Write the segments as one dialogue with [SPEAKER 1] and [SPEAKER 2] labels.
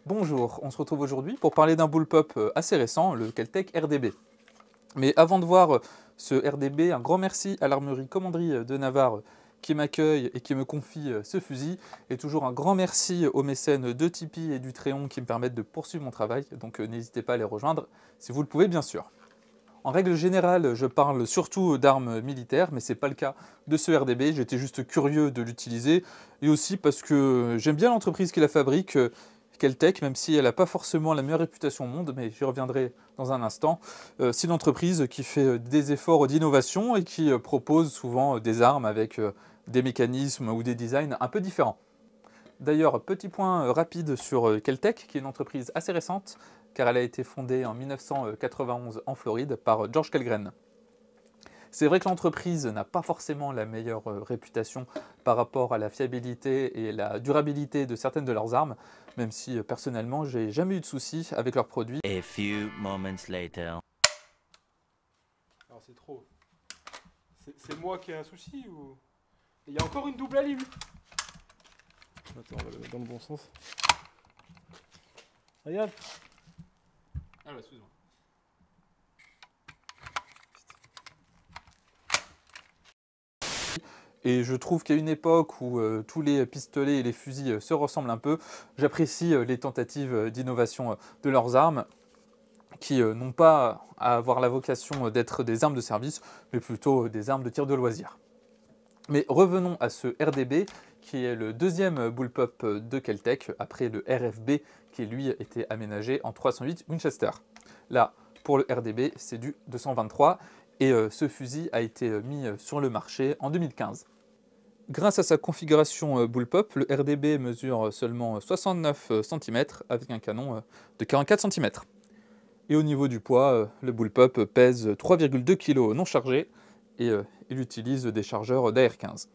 [SPEAKER 1] Bonjour, on se retrouve aujourd'hui pour parler d'un bullpup assez récent, le Kel-Tec RDB. Mais avant de voir ce RDB, un grand merci à l'armurerie Commanderie de Navarre qui m'accueille et qui me confie ce fusil. Et toujours un grand merci aux mécènes de Tipeee et du Tréon qui me permettent de poursuivre mon travail. Donc n'hésitez pas à les rejoindre si vous le pouvez bien sûr. En règle générale, je parle surtout d'armes militaires, mais ce n'est pas le cas de ce RDB. J'étais juste curieux de l'utiliser et aussi parce que j'aime bien l'entreprise qui la fabrique, Kel-Tec, même si elle n'a pas forcément la meilleure réputation au monde, mais j'y reviendrai dans un instant. C'est une entreprise qui fait des efforts d'innovation et qui propose souvent des armes avec des mécanismes ou des designs un peu différents. D'ailleurs, petit point rapide sur Kel-Tec, qui est une entreprise assez récente, car elle a été fondée en 1991 en Floride par George Kellgren. C'est vrai que l'entreprise n'a pas forcément la meilleure réputation par rapport à la fiabilité et la durabilité de certaines de leurs armes, même si personnellement, j'ai jamais eu de soucis avec leurs produits.
[SPEAKER 2] A few moments later.
[SPEAKER 3] Alors c'est trop. C'est moi qui ai un souci ou... Il y a encore une double allure. Attends, on va le mettre dans le bon sens. Regarde.
[SPEAKER 1] Ah ouais, excuse-moi. Et je trouve qu'à une époque où tous les pistolets et les fusils se ressemblent un peu, j'apprécie les tentatives d'innovation de leurs armes, qui n'ont pas à avoir la vocation d'être des armes de service, mais plutôt des armes de tir de loisir. Mais revenons à ce RDB, qui est le deuxième bullpup de Kel-Tec, après le RFB, qui lui était aménagé en 308 Winchester. Là, pour le RDB, c'est du 223, et ce fusil a été mis sur le marché en 2015. Grâce à sa configuration bullpup, le RDB mesure seulement 69 cm avec un canon de 44 cm. Et au niveau du poids, le bullpup pèse 3,2 kg non chargé et il utilise des chargeurs d'AR-15.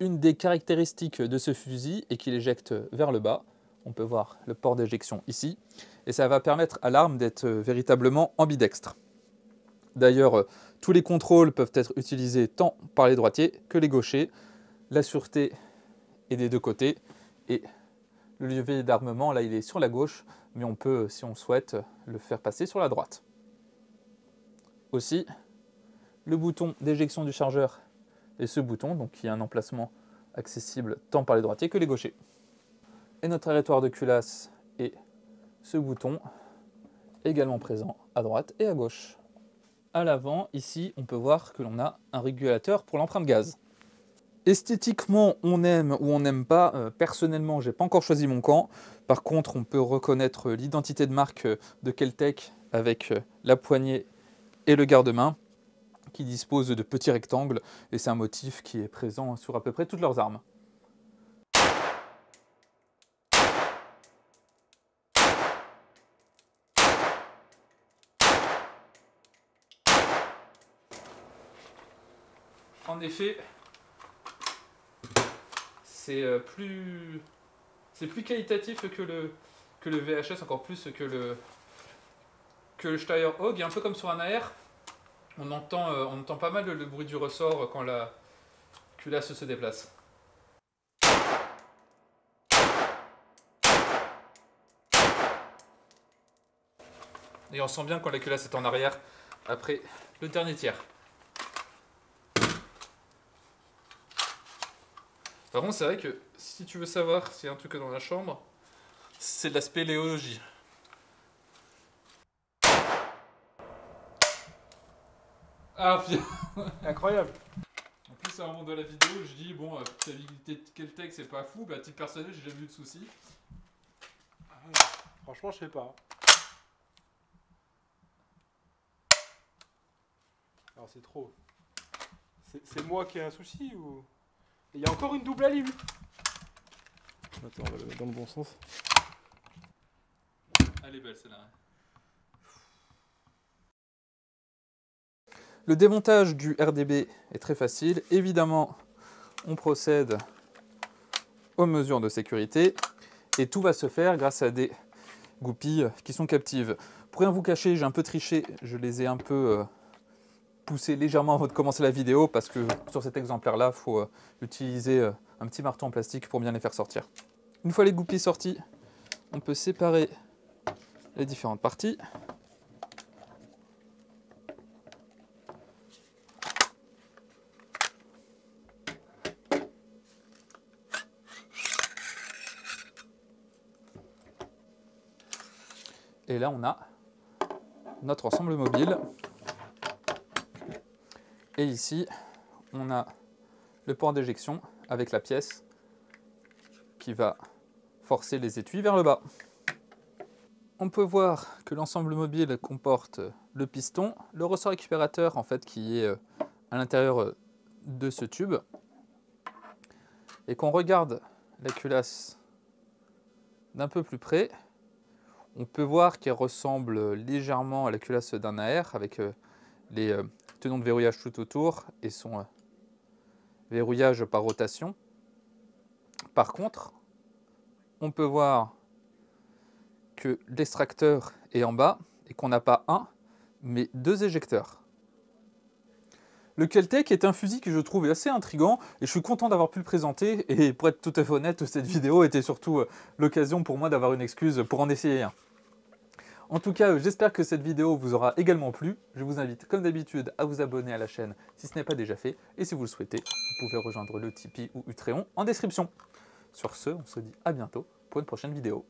[SPEAKER 1] Une des caractéristiques de ce fusil est qu'il éjecte vers le bas. On peut voir le port d'éjection ici. Et ça va permettre à l'arme d'être véritablement ambidextre. D'ailleurs, tous les contrôles peuvent être utilisés tant par les droitiers que les gauchers. La sûreté est des deux côtés et le levier d'armement, là, il est sur la gauche, mais on peut, si on le souhaite, le faire passer sur la droite. Aussi, le bouton d'éjection du chargeur est ce bouton, donc qui a un emplacement accessible tant par les droitiers que les gauchers. Et notre aératoire de culasse est ce bouton, également présent à droite et à gauche. À l'avant, ici, on peut voir que l'on a un régulateur pour l'empreinte gaz. Esthétiquement, on aime ou on n'aime pas. Personnellement, j'ai pas encore choisi mon camp. Par contre, on peut reconnaître l'identité de marque de Kel-Tec avec la poignée et le garde-main qui dispose de petits rectangles et c'est un motif qui est présent sur à peu près toutes leurs armes. En effet, c'est plus qualitatif que le VHS, encore plus que le Steyr Hog. Et un peu comme sur un AR, on entend pas mal le bruit du ressort quand la culasse se déplace. Et on sent bien quand la culasse est en arrière après le dernier tir. Par contre, c'est vrai que si tu veux savoir s'il y a un truc dans la chambre, c'est de la spéléologie. Ah,
[SPEAKER 3] Incroyable.
[SPEAKER 1] en plus, à un moment de la vidéo, je dis bon, fiabilité de Kel-Tec, c'est pas fou. Bah, à titre personnel, j'ai jamais eu de soucis.
[SPEAKER 3] Ah ouais. Franchement, je sais pas. Alors c'est trop. C'est moi qui ai un souci ou... Il y a encore une double allure. Attends, on va le mettre dans le bon sens.
[SPEAKER 1] Elle est belle celle-là. Le démontage du RDB est très facile. Évidemment, on procède aux mesures de sécurité et tout va se faire grâce à des goupilles qui sont captives. Pour rien vous cacher, j'ai un peu triché, je les ai un peu poussées légèrement avant de commencer la vidéo parce que sur cet exemplaire-là, il faut utiliser un petit marteau en plastique pour bien les faire sortir. Une fois les goupilles sorties, on peut séparer les différentes parties. Et là, on a notre ensemble mobile. Et ici, on a le port d'éjection avec la pièce qui va forcer les étuis vers le bas. On peut voir que l'ensemble mobile comporte le piston, le ressort récupérateur en fait qui est à l'intérieur de ce tube. Et qu'on regarde la culasse d'un peu plus près, on peut voir qu'elle ressemble légèrement à la culasse d'un AR avec les tenons de verrouillage tout autour et son verrouillage par rotation. Par contre, on peut voir que l'extracteur est en bas et qu'on n'a pas un, mais deux éjecteurs. Le Kel-Tec est un fusil que je trouve assez intriguant et je suis content d'avoir pu le présenter. Et pour être tout à fait honnête, cette vidéo était surtout l'occasion pour moi d'avoir une excuse pour en essayer un. En tout cas, j'espère que cette vidéo vous aura également plu. Je vous invite, comme d'habitude, à vous abonner à la chaîne si ce n'est pas déjà fait. Et si vous le souhaitez, vous pouvez rejoindre le Tipeee ou Utreon en description. Sur ce, on se dit à bientôt pour une prochaine vidéo.